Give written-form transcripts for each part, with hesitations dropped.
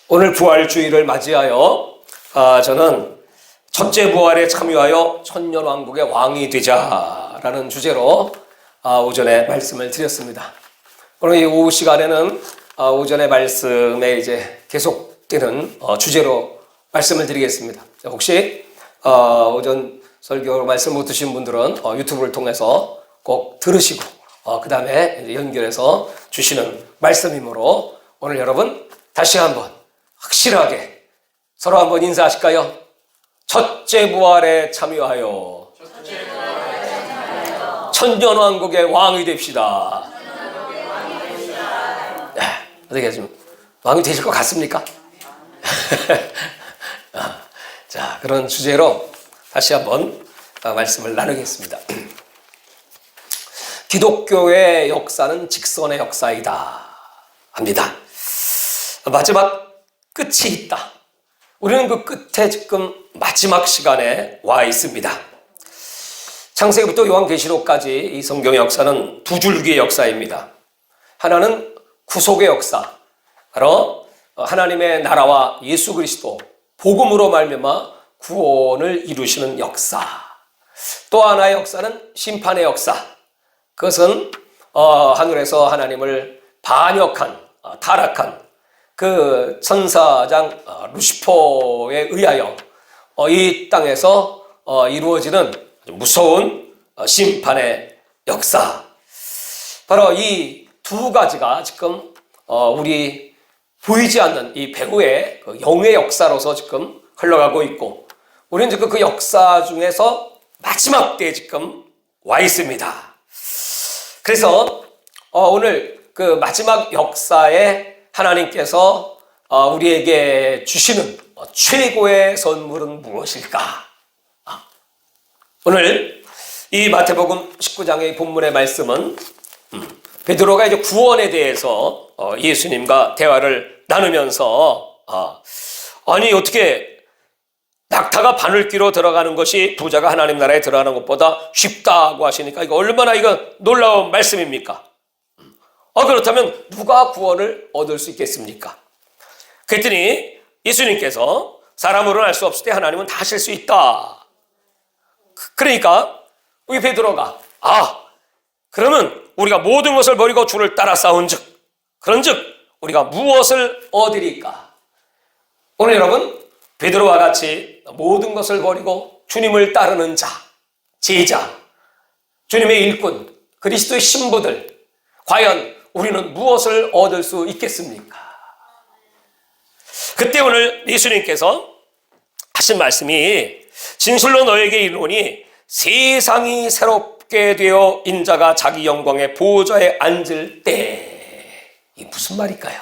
오늘 부활주의를 맞이하여 저는 첫째 부활에 참여하여 천년왕국의 왕이 되자라는 주제로 오전에 말씀을 드렸습니다. 오늘 이 오후 시간에는 오전의 말씀에 이제 계속되는 주제로 말씀을 드리겠습니다. 혹시 오전 설교 말씀 못 드신 분들은 유튜브를 통해서 꼭 들으시고 그 다음에 연결해서 주시는 말씀이므로 오늘 여러분 다시 한번 확실하게 서로 한번 인사하실까요? 첫째 부활에 참여하여 천년왕국의 왕이 됩시다. 네, 어떻게 좀 왕이 되실 것 같습니까? 자, 그런 주제로 다시 한번 말씀을 나누겠습니다. 기독교의 역사는 직선의 역사이다 합니다. 마지막 끝이 있다. 우리는 그 끝에 지금 마지막 시간에 와 있습니다. 창세기부터 요한계시록까지 이 성경의 역사는 두 줄기의 역사입니다. 하나는 구속의 역사, 바로 하나님의 나라와 예수 그리스도 복음으로 말미암아 구원을 이루시는 역사. 또 하나의 역사는 심판의 역사. 그것은 하늘에서 하나님을 반역한 타락한 그 천사장 루시퍼에 의하여 이 땅에서 이루어지는 무서운 심판의 역사. 바로 이 두 가지가 지금 우리 보이지 않는 이 배후의 그 영의 역사로서 지금 흘러가고 있고, 우리는 지금 그 역사 중에서 마지막 때에 지금 와 있습니다. 그래서 오늘 그 마지막 역사에 하나님께서 우리에게 주시는 최고의 선물은 무엇일까? 오늘 이 마태복음 19장의 본문의 말씀은 베드로가 이제 구원에 대해서 예수님과 대화를 나누면서 아니 어떻게 낙타가 바늘귀로 들어가는 것이 부자가 하나님 나라에 들어가는 것보다 쉽다고 하시니까 이거 얼마나 이거 놀라운 말씀입니까? 그렇다면 누가 구원을 얻을 수 있겠습니까? 그랬더니 예수님께서 사람으로는 알 수 없을 때 하나님은 다 하실 수 있다. 그러니까 우리 베드로가 그러면 우리가 모든 것을 버리고 주를 따라 싸운즉 그런즉 우리가 무엇을 얻으리까? 오늘 여러분 베드로와 같이 모든 것을 버리고 주님을 따르는 자, 제자, 주님의 일꾼, 그리스도의 신부들, 과연 우리는 무엇을 얻을 수 있겠습니까? 그때 오늘 예수님께서 하신 말씀이 진실로 너에게 이르노니 세상이 새롭게 되어 인자가 자기 영광의 보좌에 앉을 때, 이 무슨 말일까요?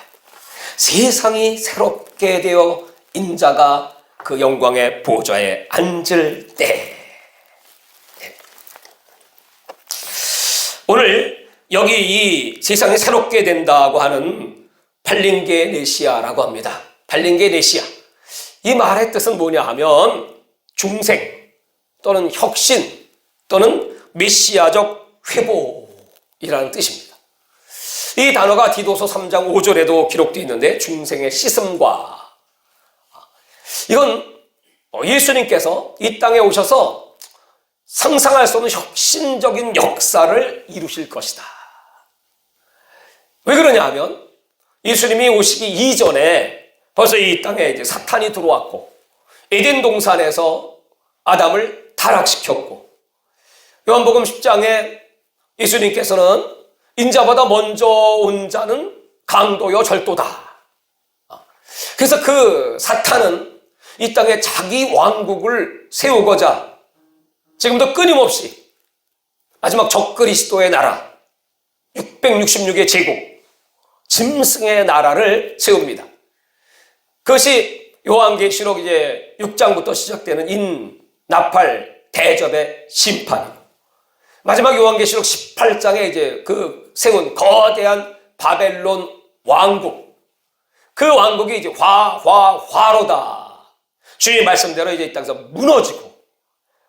세상이 새롭게 되어 인자가 그 영광의 보좌에 앉을 때. 오늘 여기 이 세상이 새롭게 된다고 하는 발링게네시아라고 합니다. 발링게네시아. 이 말의 뜻은 뭐냐 하면 중생 또는 혁신 또는 메시아적 회복이라는 뜻입니다. 이 단어가 디도서 3장 5절에도 기록되어 있는데 중생의 씻음과, 이건 예수님께서 이 땅에 오셔서 상상할 수 없는 혁신적인 역사를 이루실 것이다. 왜 그러냐 하면 예수님이 오시기 이전에 벌써 이 땅에 이제 사탄이 들어왔고 에덴 동산에서 아담을 타락시켰고, 요한복음 10장에 예수님께서는 인자보다 먼저 온 자는 강도요 절도다. 그래서 그 사탄은 이 땅에 자기 왕국을 세우고자 지금도 끊임없이 마지막 적그리스도의 나라 666의 제국 짐승의 나라를 세웁니다. 그것이 요한계시록 이제 6장부터 시작되는 인나팔 대접의 심판이고, 마지막 요한계시록 18장에 이제 그 세운 거대한 바벨론 왕국, 그 왕국이 이제 화로다. 주님 말씀대로 이제 이 땅에서 무너지고,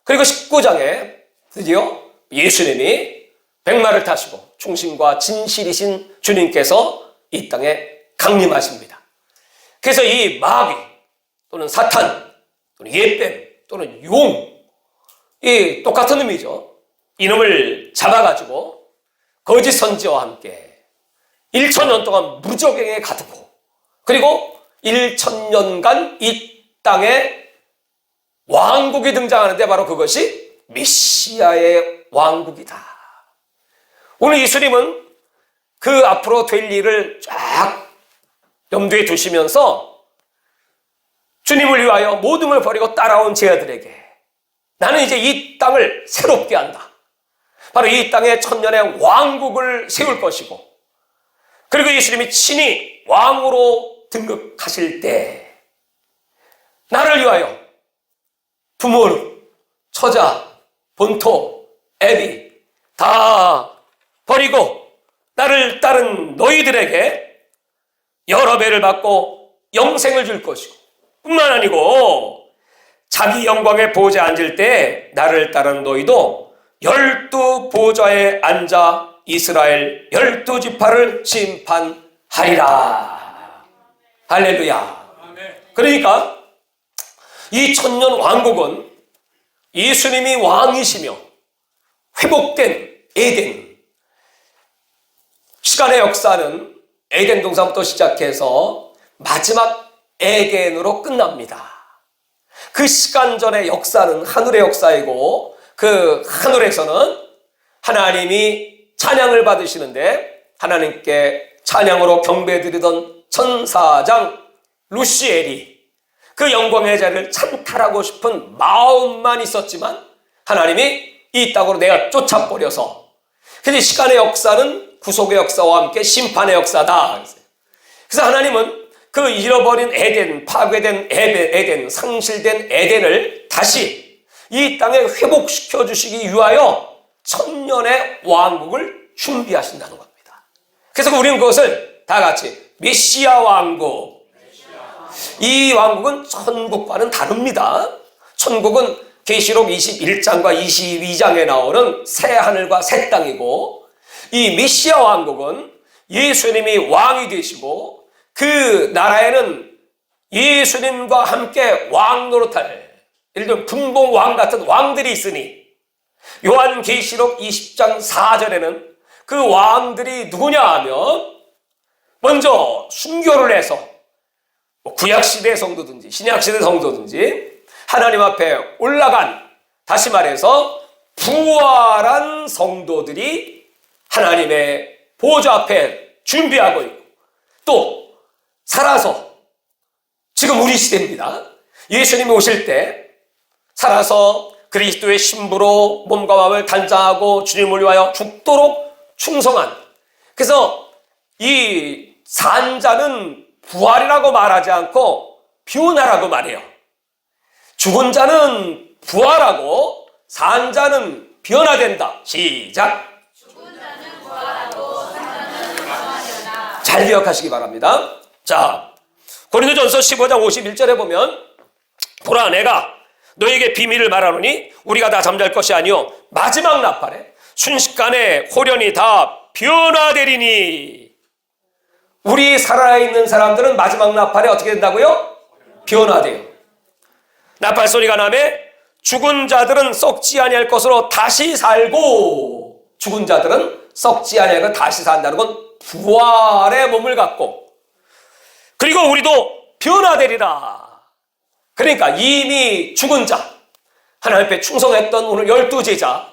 그리고 19장에 드디어 예수님이 백마를 타시고 충신과 진실이신 주님께서 이 땅에 강림하십니다. 그래서 이 마귀 또는 사탄 또는 예뱀 또는 용, 이 똑같은 의미죠. 이놈을 잡아가지고 거짓 선지와 함께 1000년 동안 무적행에 가두고, 그리고 1000년간 이 땅에 왕국이 등장하는데 바로 그것이 메시아의 왕국이다. 오늘 예수님은 그 앞으로 될 일을 쫙 염두에 두시면서 주님을 위하여 모든 걸 버리고 따라온 제 아들에게 나는 이제 이 땅을 새롭게 한다. 바로 이 땅에 천년의 왕국을 세울 것이고, 그리고 예수님이 친히 왕으로 등극하실 때 나를 위하여 부모, 처자, 본토, 애비 다 버리고 나를 따른 너희들에게 여러 배를 받고 영생을 줄 것이고, 뿐만 아니고 자기 영광의 보좌에 앉을 때 나를 따른 너희도 12 보좌에 앉아 이스라엘 12지파를 심판하리라. 할렐루야. 그러니까 이 천년 왕국은 예수님이 왕이시며 회복된 에덴, 시간의 역사는 에덴 동산부터 시작해서 마지막 에덴으로 끝납니다. 그 시간 전의 역사는 하늘의 역사이고, 그 하늘에서는 하나님이 찬양을 받으시는데 하나님께 찬양으로 경배드리던 천사장 루시엘이 그 영광의 자리를 찬탈하고 싶은 마음만 있었지만 하나님이 이 땅으로 내가 쫓아버려서, 그래서 시간의 역사는 구속의 역사와 함께 심판의 역사다. 그래서 하나님은 그 잃어버린 에덴, 파괴된 에덴, 상실된 에덴을 다시 이 땅에 회복시켜 주시기 위하여 천년의 왕국을 준비하신다는 겁니다. 그래서 우리는 그것을 다 같이 메시아 왕국, 이 왕국은 천국과는 다릅니다. 천국은 계시록 21장과 22장에 나오는 새 하늘과 새 땅이고, 이 메시아 왕국은 예수님이 왕이 되시고 그 나라에는 예수님과 함께 왕 노릇할, 예를 들면 분봉왕 같은 왕들이 있으니, 요한계시록 20장 4절에는 그 왕들이 누구냐 하면 먼저 순교를 해서 구약시대 성도든지 신약시대 성도든지 하나님 앞에 올라간, 다시 말해서 부활한 성도들이 하나님의 보좌 앞에 준비하고 있고, 또 살아서 지금 우리 시대입니다. 예수님이 오실 때 살아서 그리스도의 신부로 몸과 마음을 단장하고 주님을 위하여 죽도록 충성한, 그래서 이 산자는 부활이라고 말하지 않고 변화라고 말해요. 죽은 자는 부활하고 산자는 변화된다. 시작. 죽은 자는 부활하고 산자는 변화되나. 잘 기억하시기 바랍니다. 자, 고린도전서 15장 51절에 보면 보라 내가 너에게 비밀을 말하노니 우리가 다 잠잘 것이 아니요 마지막 나팔에 순식간에 홀연히 다 변화되리니. 우리 살아있는 사람들은 마지막 나팔에 어떻게 된다고요? 변화돼요. 나팔 소리가 나매 죽은 자들은 썩지 아니할 것으로 다시 살고, 죽은 자들은 썩지 아니할 것 다시 산다는 건 부활의 몸을 갖고, 그리고 우리도 변화되리라. 그러니까 이미 죽은 자, 하나님 앞에 충성했던 오늘 12제자,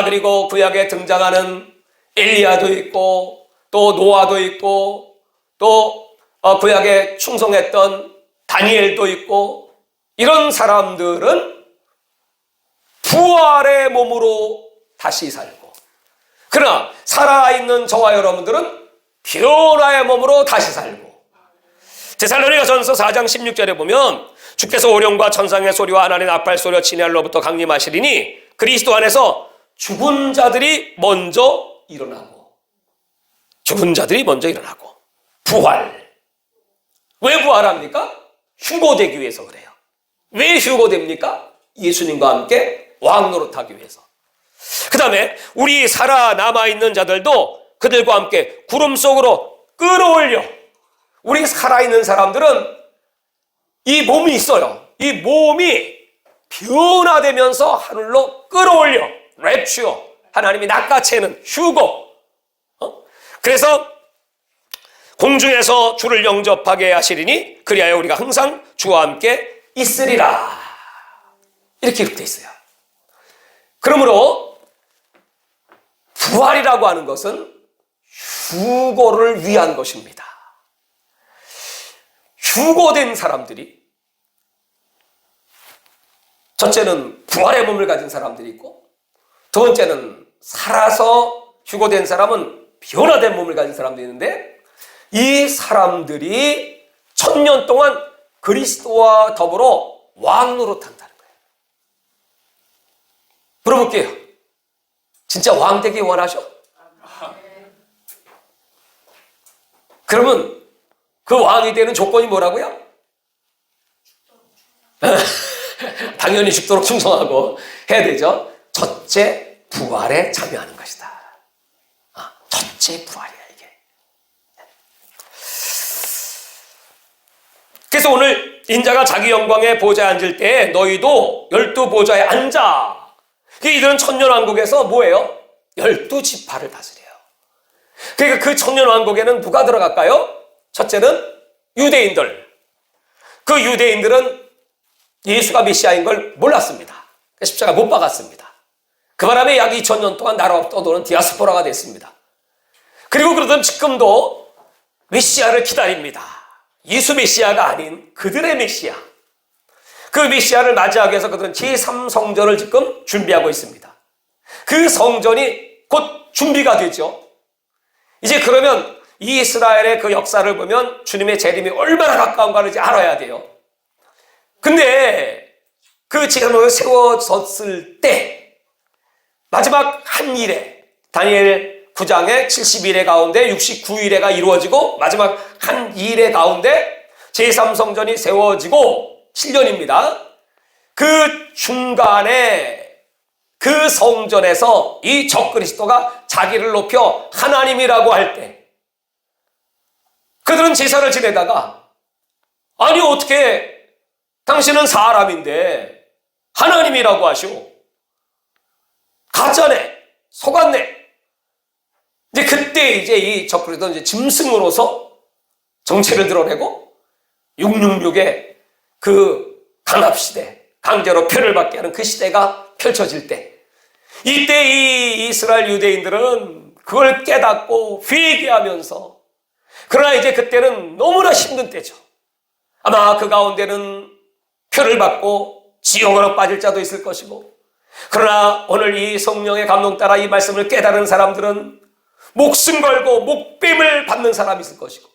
그리고 구약에 등장하는 엘리야도 있고 또 노아도 있고 또 구약에 충성했던 다니엘도 있고, 이런 사람들은 부활의 몸으로 다시 살고, 그러나 살아있는 저와 여러분들은 변화의 몸으로 다시 살고. 데살로니가전서 4장 16절에 보면 주께서 오령과 천상의 소리와 하나님의 나팔 소리와 진할로부터 강림하시리니 그리스도 안에서 죽은 자들이 먼저 일어나고, 죽은 자들이 먼저 일어나고. 부활. 왜 부활합니까? 휴고되기 위해서 그래요. 왜 휴고됩니까? 예수님과 함께 왕 노릇하기 위해서. 그 다음에 우리 살아남아있는 자들도 그들과 함께 구름 속으로 끌어올려 우리 살아있는 사람들은 이 몸이 있어요. 이 몸이 변화되면서 하늘로 끌어올려, 랩추어, 하나님이 낚아채는 휴고. 그래서 공중에서 주를 영접하게 하시리니 그리하여 우리가 항상 주와 함께 있으리라. 이렇게 기록되어 있어요. 그러므로 부활이라고 하는 것은 휴고를 위한 것입니다. 휴고된 사람들이, 첫째는 부활의 몸을 가진 사람들이 있고, 두 번째는 살아서 휴고된 사람은 변화된 몸을 가진 사람들이 있는데, 이 사람들이 1000년 동안 그리스도와 더불어 왕노릇 한다는 거예요. 물어볼게요. 진짜 왕 되기 원하셔? 그러면 그 왕이 되는 조건이 뭐라고요? 당연히 죽도록 충성하고 해야 되죠. 첫째, 부활에 참여하는 것이다. 첫째 부활이야, 이게. 그래서 오늘 인자가 자기 영광의 보좌에 앉을 때 너희도 12보좌에 앉아. 이들은 천년왕국에서 뭐예요? 12지파를 다스려요. 그러니까 그 천년왕국에는 누가 들어갈까요? 첫째는 유대인들. 그 유대인들은 예수가 메시아인 걸 몰랐습니다. 십자가 못 박았습니다. 그 바람에 약 2000년 동안 나라 떠도는 디아스포라가 됐습니다. 그리고 그러던 지금도 메시아를 기다립니다. 예수 메시아가 아닌 그들의 메시아. 그 메시아를 맞이하기 위해서 그들은 제3성전을 지금 준비하고 있습니다. 그 성전이 곧 준비가 되죠. 이제 그러면 이스라엘의 그 역사를 보면 주님의 재림이 얼마나 가까운가를 이제 알아야 돼요. 근데 그 제3성전이 세워졌을 때 마지막 한 일에, 다니엘 9장의 70일의 가운데 69일에가 이루어지고 마지막 한 일의 가운데 제3성전이 세워지고 7년입니다. 그 중간에 그 성전에서 이 적그리스도가 자기를 높여 하나님이라고 할 때 그들은 제사를 지내다가 아니 어떻게 당신은 사람인데 하나님이라고 하시오. 가짜네, 속았네. 이제 그때 이제 이 적그리스도는 이제 짐승으로서 정체를 드러내고 666의 그 강압시대, 강제로 표를 받게 하는 그 시대가 펼쳐질 때 이때 이 이스라엘 유대인들은 그걸 깨닫고 회개하면서 그러나 이제 그때는 너무나 힘든 때죠. 아마 그 가운데는 표를 받고 지옥으로 빠질 자도 있을 것이고 그러나 오늘 이 성령의 감동 따라 이 말씀을 깨달은 사람들은 목숨 걸고 목뱀을 받는 사람이 있을 것이고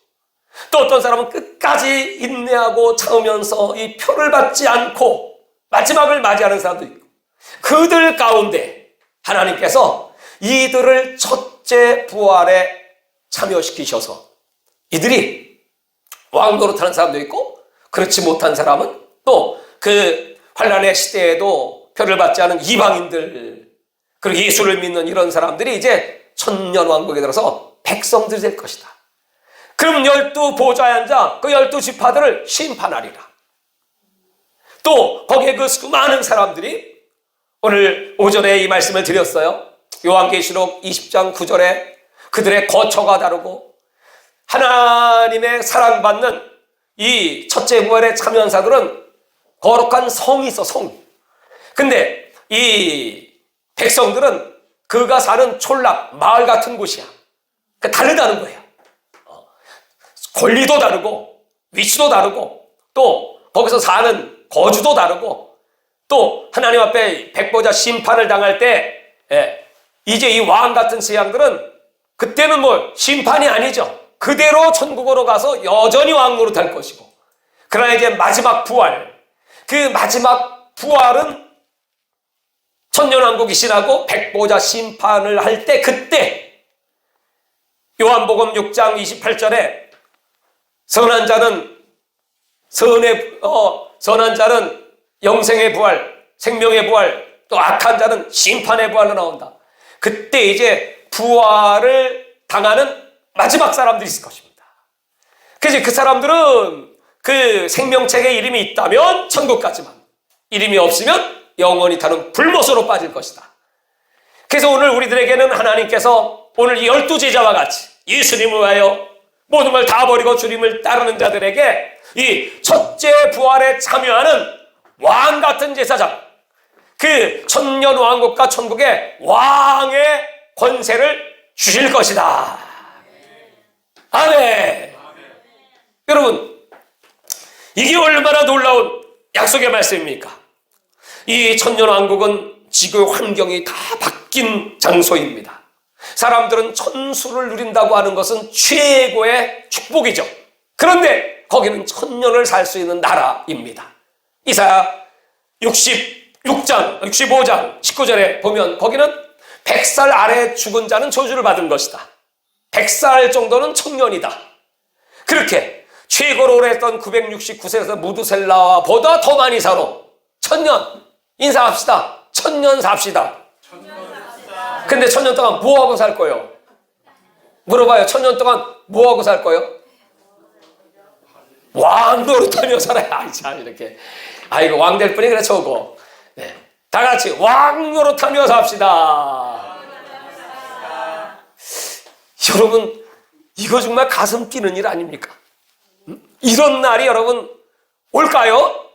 또 어떤 사람은 끝까지 인내하고 참으면서 이 표를 받지 않고 마지막을 맞이하는 사람도 있고 그들 가운데 하나님께서 이들을 첫째 부활에 참여시키셔서 이들이 왕노릇하는 사람도 있고 그렇지 못한 사람은 또 그 환란의 시대에도 표를 받지 않은 이방인들 그리고 예수를 믿는 이런 사람들이 이제 천년왕국에 들어서 백성들이 될 것이다. 그럼 12보좌에 앉아 그 12지파들을 심판하리라. 또 거기에 그 수많은 사람들이 오늘 오전에 이 말씀을 드렸어요. 요한계시록 20장 9절에 그들의 거처가 다르고 하나님의 사랑받는 이 첫째 부활에 참여한 사들은 거룩한 성이 있어, 성. 근데 이 백성들은 그가 사는 촌락, 마을 같은 곳이야. 다르다는 거예요. 권리도 다르고 위치도 다르고 또 거기서 사는 거주도 다르고 또 하나님 앞에 백보자 심판을 당할 때 이제 이 왕 같은 세상들은 그때는 뭐 심판이 아니죠. 그대로 천국으로 가서 여전히 왕노릇 할 것이고 그러나 이제 마지막 부활 그 마지막 부활은 천년왕국이 지나고 백보자 심판을 할 때 그때 요한복음 6장 28절에 선한 자는 영생의 부활, 생명의 부활, 또 악한 자는 심판의 부활로 나온다. 그때 이제 부활을 당하는 마지막 사람들이 있을 것입니다. 그래서 그 사람들은 그 생명책에 이름이 있다면 천국 가지만 이름이 없으면 영원히 타는 불못으로 빠질 것이다. 그래서 오늘 우리들에게는 하나님께서 오늘 이 12제자와 같이 예수님을 위하여 모든 걸 다 버리고 주님을 따르는 자들에게 이 첫째 부활에 참여하는 왕 같은 제사장, 그 천년 왕국과 천국의 왕의 권세를 주실 것이다. 아멘. 여러분, 이게 얼마나 놀라운 약속의 말씀입니까? 이 천년 왕국은 지구의 환경이 다 바뀐 장소입니다. 사람들은 천수를 누린다고 하는 것은 최고의 축복이죠. 그런데 거기는 천년을 살 수 있는 나라입니다. 이사야 66장, 65장, 19절에 보면 거기는 100살 아래 죽은 자는 저주를 받은 것이다. 100살 정도는 청년이다. 그렇게 최고로 오래 했던 969세에서 무드셀라보다 더 많이 살아. 천년 인사합시다. 천년 삽시다. 근데 천년 동안 뭐하고 살 거예요? 물어봐요. 천년 동안 뭐하고 살 거예요? 왕 노릇하며 살아야. 참 이렇게. 이거 왕 될 뿐이 그래 저거. 네. 다 같이 왕 노릇하며 삽시다. 여러분, 이거 정말 가슴 뛰는 일 아닙니까? 이런 날이 여러분 올까요?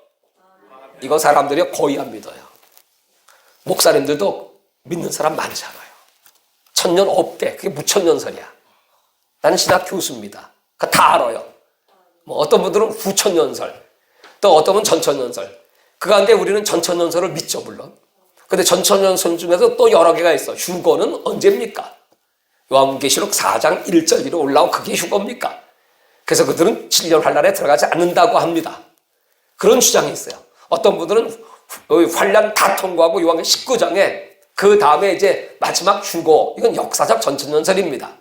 이거 사람들이 거의 안 믿어요. 목사님들도 믿는 사람 많잖아요. 천년 없대. 그게 무천년설이야. 나는 신학 교수입니다. 그거 다 알아요. 뭐 어떤 분들은 후천년설, 또 어떤 분은 전천년설. 그 가운데 우리는 전천년설을 믿죠, 물론. 근데 전천년설 중에서 또 여러 개가 있어. 휴거는 언제입니까? 요한계시록 4장 1절 위로 올라온 그게 휴거입니까? 그래서 그들은 7년 환란에 들어가지 않는다고 합니다. 그런 주장이 있어요. 어떤 분들은 환란 다 통과하고 요한계시록 19장에 그 다음에 이제 마지막 휴거, 이건 역사적 전천년설입니다.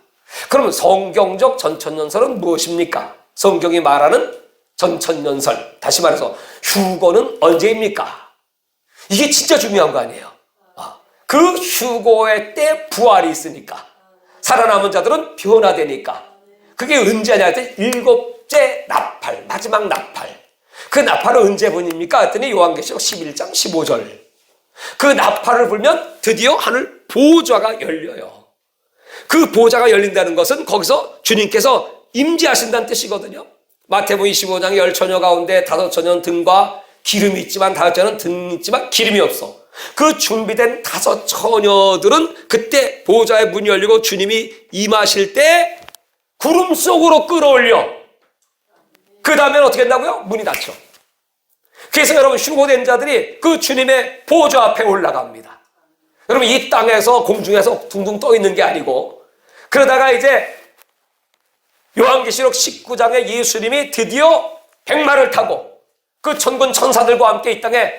그러면 성경적 전천년설은 무엇입니까? 성경이 말하는 전천년설, 다시 말해서 휴거는 언제입니까? 이게 진짜 중요한 거 아니에요? 그 휴거의 때 부활이 있으니까, 살아남은 자들은 변화되니까, 그게 언제냐 했더니 7째 나팔, 마지막 나팔. 그 나팔은 언제 부닙니까? 했더니 요한계시록 11장 15절. 그 나팔을 불면 드디어 하늘 보좌가 열려요. 그 보좌가 열린다는 것은 거기서 주님께서 임재하신다는 뜻이거든요. 마태복음 25장의 10처녀 가운데 5처녀는 등과 기름이 있지만 5처녀는 등이 있지만 기름이 없어. 그 준비된 5처녀들은 그때 보좌의 문이 열리고 주님이 임하실 때 구름 속으로 끌어올려. 그 다음엔 어떻게 된다고요? 문이 닫혀. 그래서 여러분, 휴거된 자들이 그 주님의 보좌 앞에 올라갑니다. 여러분, 이 땅에서 공중에서 둥둥 떠 있는 게 아니고, 그러다가 이제 요한계시록 19장에 예수님이 드디어 백마를 타고 그 천군 천사들과 함께 이 땅에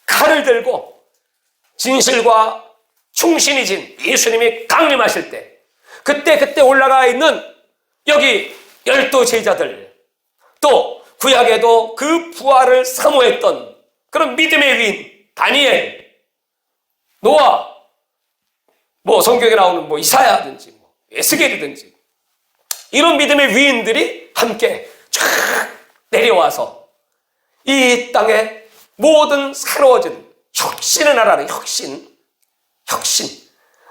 칼을 들고 진실과 충신이 진 예수님이 강림하실 때, 그때 올라가 있는 여기 12제자들, 또 구약에도 그 부활을 사모했던 그런 믿음의 위인 다니엘, 노아, 뭐 성경에 나오는 뭐 이사야든지 뭐 에스겔이든지 이런 믿음의 위인들이 함께 쫙 내려와서 이 땅에 모든 새로워진 혁신의 나라를, 혁신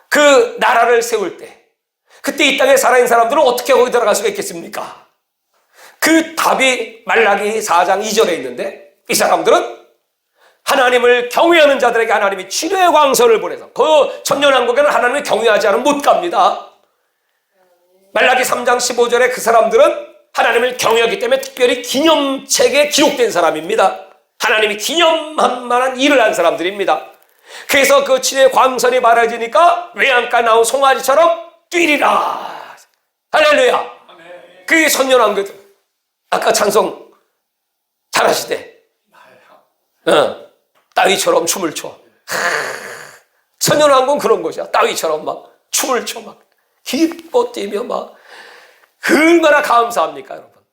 그 나라를 세울 때, 그때 이 땅에 살아있는 사람들은 어떻게 거기 들어갈 수가 있겠습니까? 그 답이 말라기 4장 2절에 있는데, 이 사람들은 하나님을 경외하는 자들에게 하나님이 치료의 광선을 보내서 그 천년왕국에는 하나님을 경외하지 않으면 못 갑니다. 말라기 3장 15절에 그 사람들은 하나님을 경외하기 때문에 특별히 기념책에 기록된 사람입니다. 하나님이 기념할 만한 일을 한 사람들입니다. 그래서 그 치료의 광선이 말해지니까 외양간 나온 송아지처럼 뛰리라. 할렐루야. 그게 천년왕국. 아까 찬송 잘하시대. 따위처럼 춤을 춰. 천년왕국은 그런 것이야. 따위처럼 막 춤을 춰, 막 기뻐 뛰며 막. 얼마나 감사합니까, 여러분?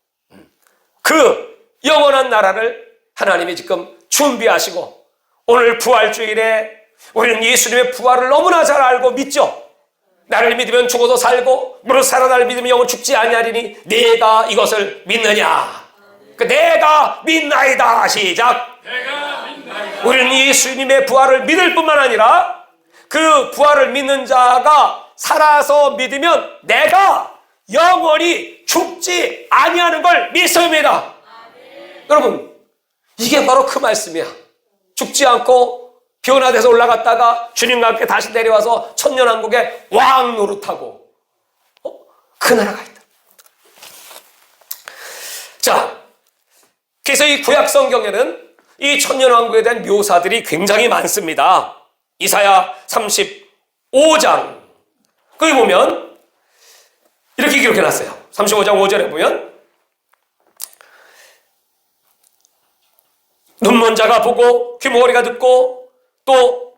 그 영원한 나라를 하나님이 지금 준비하시고, 오늘 부활주일에 우리는 예수님의 부활을 너무나 잘 알고 믿죠? 나를 믿으면 죽어도 살고 무릇 살아 나를 믿으면 영원 죽지 아니하리니 내가 이것을 믿느냐. 그 내가 믿나이다. 시작. 우리는 예수님의 부활을 믿을 뿐만 아니라 그 부활을 믿는 자가 살아서 믿으면 내가 영원히 죽지 아니하는 걸 믿습니다. 여러분, 이게 바로 그 말씀이야. 죽지 않고 변화돼서 올라갔다가 주님과 함께 다시 내려와서 천년왕국의 왕 노릇하고 그 나라가 있다. 자, 그래서 이 구약 성경에는 이 천년왕국에 대한 묘사들이 굉장히 많습니다. 이사야 35장 거기 보면 이렇게 기록해놨어요. 35장 5절에 보면 눈먼 자가 보고 귀머거리가 듣고 또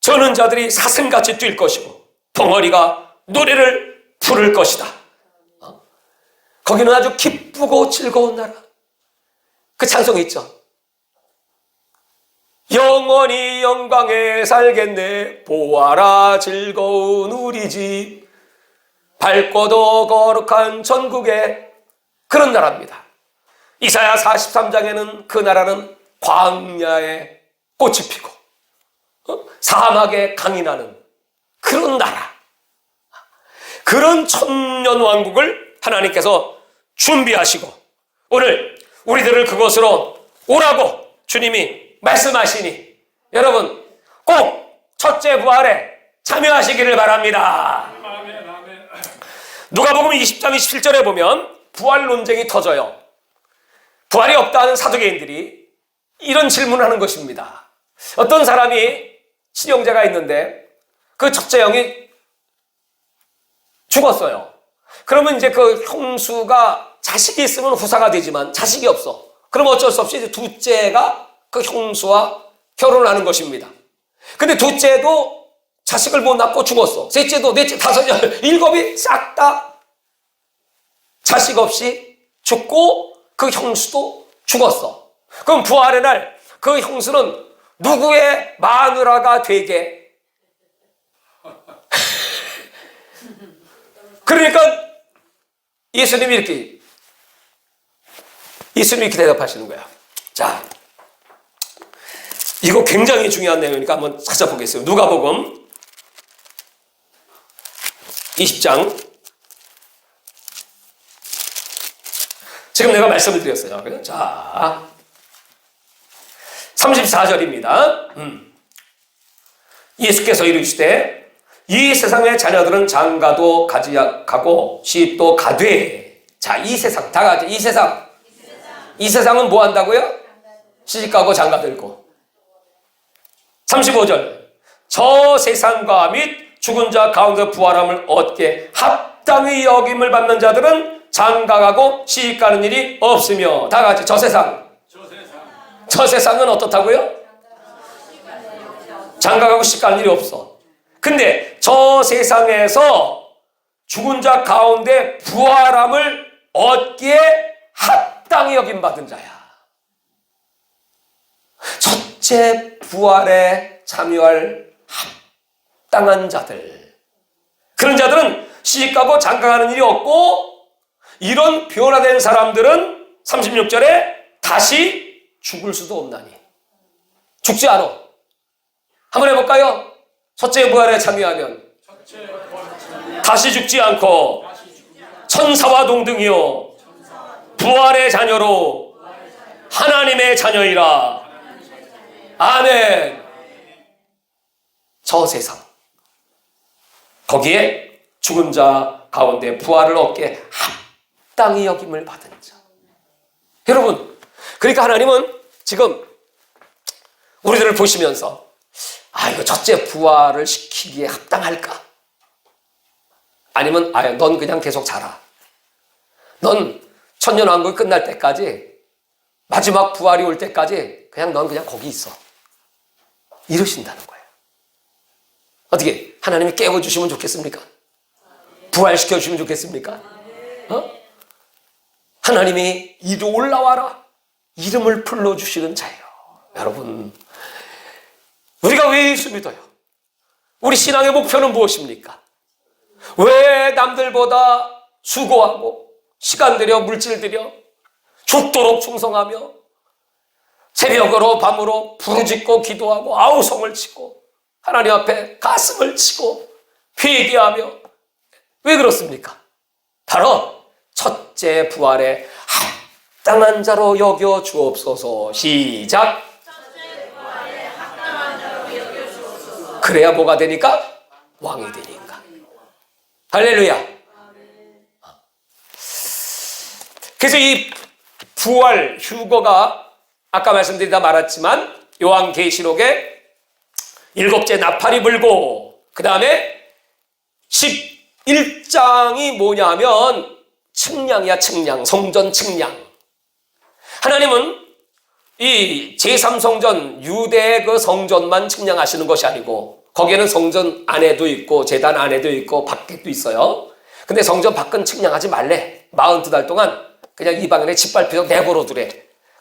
저는 자들이 사슴같이 뛸 것이고 벙어리가 노래를 부를 것이다. 거기는 아주 기쁘고 즐거운 나라. 그 찬송이 있죠. 영원히 영광에 살겠네. 보아라 즐거운 우리 집. 밝고도 거룩한 천국의 그런 나라입니다. 이사야 43장에는 그 나라는 광야에 꽃이 피고 사막에 강이 나는 그런 나라. 그런 천년왕국을 하나님께서 준비하시고 오늘 우리들을 그곳으로 오라고 주님이 말씀하시니 여러분 꼭 첫째 부활에 참여하시기를 바랍니다. 누가복음 20장 27절에 보면 부활 논쟁이 터져요. 부활이 없다는 사두개인들이 이런 질문을 하는 것입니다. 어떤 사람이 친형제가 있는데 그 첫째 형이 죽었어요. 그러면 이제 그 형수가 자식이 있으면 후사가 되지만 자식이 없어. 그럼 어쩔 수 없이 이제 둘째가 그 형수와 결혼을 하는 것입니다. 근데 둘째도 자식을 못 낳고 죽었어. 셋째도, 넷째, 다섯, 일곱이 싹 다 자식 없이 죽고 그 형수도 죽었어. 그럼 부활의 날 그 형수는 누구의 마누라가 되게? 그러니까 예수님이 이렇게 대답하시는 거야. 자, 이거 굉장히 중요한 내용이니까 한번 찾아보겠어요. 누가복음 20장. 지금 내가 말씀을 드렸어요. 자, 34절입니다. 예수께서 이르시되 이 세상의 자녀들은 장가도 가고 시집도 가되. 자, 이 세상 다 같이 이 세상은 뭐 한다고요? 시집가고 장가들고. 35절 저 세상과 및 죽은 자 가운데 부활함을 얻게 합당히 여김을 받는 자들은 장가가고 시집가는 일이 없으며. 다 같이 저 세상은 어떻다고요? 장가가고 시집가는 일이 없어. 근데 저 세상에서 죽은 자 가운데 부활함을 얻기에 합당히 여김 받은 자야. 첫째 부활에 참여할 합당한 자들. 그런 자들은 시집가고 장가가는 일이 없고 이런 변화된 사람들은 36절에 다시 죽을 수도 없나니. 죽지 않아. 한번 해볼까요? 첫째 부활에 참여하면 다시 죽지 않고 천사와 동등이요 부활의 자녀로 하나님의 자녀이라. 아멘. 저 세상 거기에 죽은 자 가운데 부활을 얻게 합당히 여김을 받은 자. 여러분, 그러니까 하나님은 지금 우리들을 보시면서 이거 첫째 부활을 시키기에 합당할까? 아니면 넌 그냥 계속 자라. 넌 천년왕국이 끝날 때까지 마지막 부활이 올 때까지 넌 그냥 거기 있어. 이러신다는 거예요. 어떻게 하나님이 깨워주시면 좋겠습니까? 부활시켜주시면 좋겠습니까? 하나님이 이리 올라와라. 이름을 불러주시는 자예요. 여러분, 우리가 왜 예수 믿어요? 우리 신앙의 목표는 무엇입니까? 왜 남들보다 수고하고 시간 들여 물질 들여 죽도록 충성하며 새벽으로 밤으로 부르짖고 기도하고 아우성을 치고 하나님 앞에 가슴을 치고 회개하며 왜 그렇습니까? 바로 첫째 부활에 합당한 자로 여겨 주옵소서. 시작. 그래야 뭐가 되니까? 왕이 되니까. 할렐루야. 그래서 이 부활 휴거가 아까 말씀드리다 말았지만 요한계시록에 7째 나팔이 불고 그 다음에 11장이 뭐냐 하면 측량이야. 측량. 성전 측량. 하나님은 이 제3성전 유대의 그 성전만 측량하시는 것이 아니고 거기에는 성전 안에도 있고 제단 안에도 있고 밖에도 있어요. 근데 성전 밖은 측량하지 말래. 42달 동안 그냥 이방인의 짓밟혀서 내버려 두래.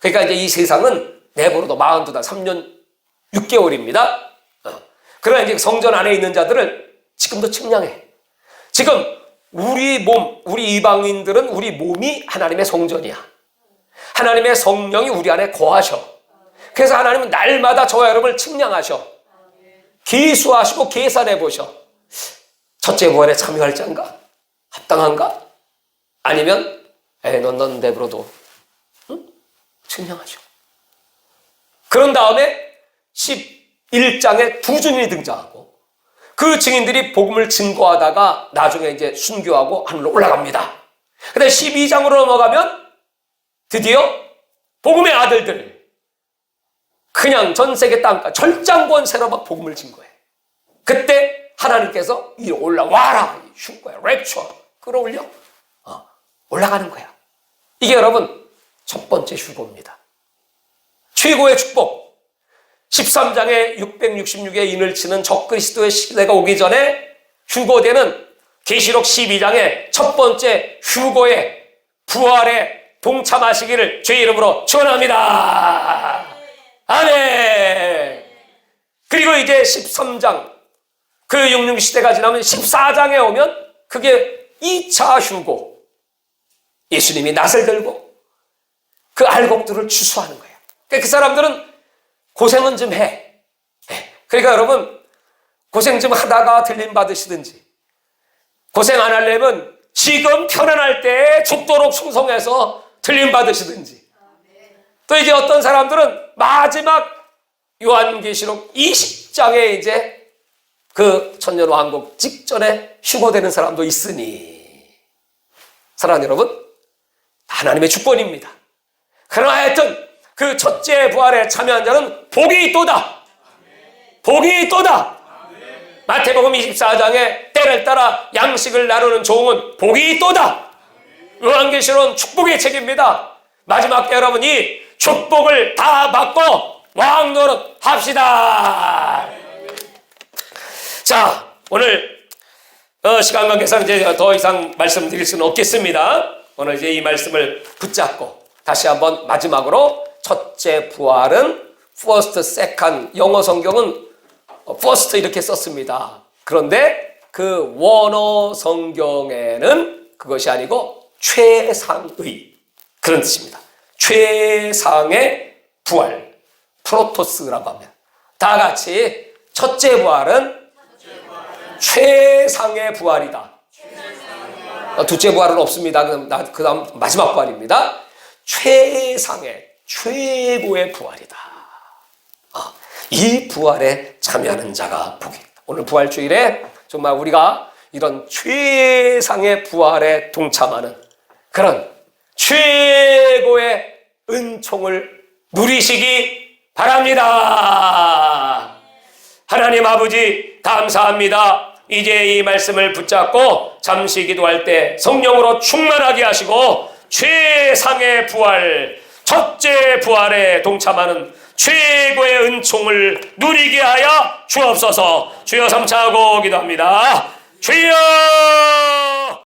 그러니까 이제 이 세상은 내버려둬. 42달 3년 6개월입니다. 그러나 이제 성전 안에 있는 자들을 지금도 측량해. 지금 우리 몸, 우리 이방인들은 우리 몸이 하나님의 성전이야. 하나님의 성령이 우리 안에 거하셔. 그래서 하나님은 날마다 저와 여러분을 측량하셔. 계수하시고 계산해 보셔. 첫째 부활에 참여할 자인가? 합당한가? 아니면 넌 내버려둬. 응? 측량하셔. 그런 다음에 11장에 두 증인이 등장하고 그 증인들이 복음을 증거하다가 나중에 이제 순교하고 하늘로 올라갑니다. 근데 12장으로 넘어가면 드디어 복음의 아들들 그냥 전 세계 땅까지 절장권세로 막 복음을 증거해. 그때 하나님께서 이 올라와라. 휴거야. 랩처. 끌어올려. 올라가는 거야. 이게 여러분 첫 번째 휴거입니다. 최고의 축복. 13장에 666의 인을 치는 적그리스도의 시대가 오기 전에 휴거되는 계시록 12장의 첫 번째 휴거의 부활에 동참하시기를 주의 이름으로 축원합니다. 아멘. 그리고 이제 13장 그 육륜 시대가 지나면 14장에 오면 그게 2차 휴거. 예수님이 낫을 들고 그 알곡들을 추수하는 거예요. 그러니까 그 사람들은 고생은 좀 해. 그러니까 여러분 고생 좀 하다가 들림 받으시든지 고생 안 하려면 지금 편안할 때 죽도록 충성해서 들림 받으시든지 또 이제 어떤 사람들은 마지막 요한계시록 20장에 이제 그 천년왕국 직전에 휴거되는 사람도 있으니 사랑하는 여러분 하나님의 주권입니다. 그러나 하여튼 그 첫째 부활에 참여한 자는 복이 있도다. 복이 있도다. 마태복음 24장에 때를 따라 양식을 나누는 종은 복이 있도다. 요한계시록은 축복의 책입니다. 마지막 때 여러분 이 축복을 다 받고 왕노릇 합시다. 자, 오늘 시간 관계상 이제 더 이상 말씀드릴 수는 없겠습니다. 오늘 이제 이 말씀을 붙잡고 다시 한번 마지막으로 첫째 부활은 first, second, 영어 성경은 first 이렇게 썼습니다. 그런데 그 원어 성경에는 그것이 아니고 최상의 그런 뜻입니다. 최상의 부활, 프로토스라고 합니다. 다 같이 첫째 부활은 최상의 부활이다. 둘째 부활은 없습니다. 그 다음 마지막 부활입니다. 최상의 최고의 부활이다. 이 부활에 참여하는 자가 복이 있다. 오늘 부활주일에 정말 우리가 이런 최상의 부활에 동참하는 그런 최고의 은총을 누리시기 바랍니다. 하나님 아버지 감사합니다. 이제 이 말씀을 붙잡고 잠시 기도할 때 성령으로 충만하게 하시고 최상의 부활, 첫째 부활에 동참하는 최고의 은총을 누리게 하여 주옵소서. 주여 삼차하고 기도합니다. 주여!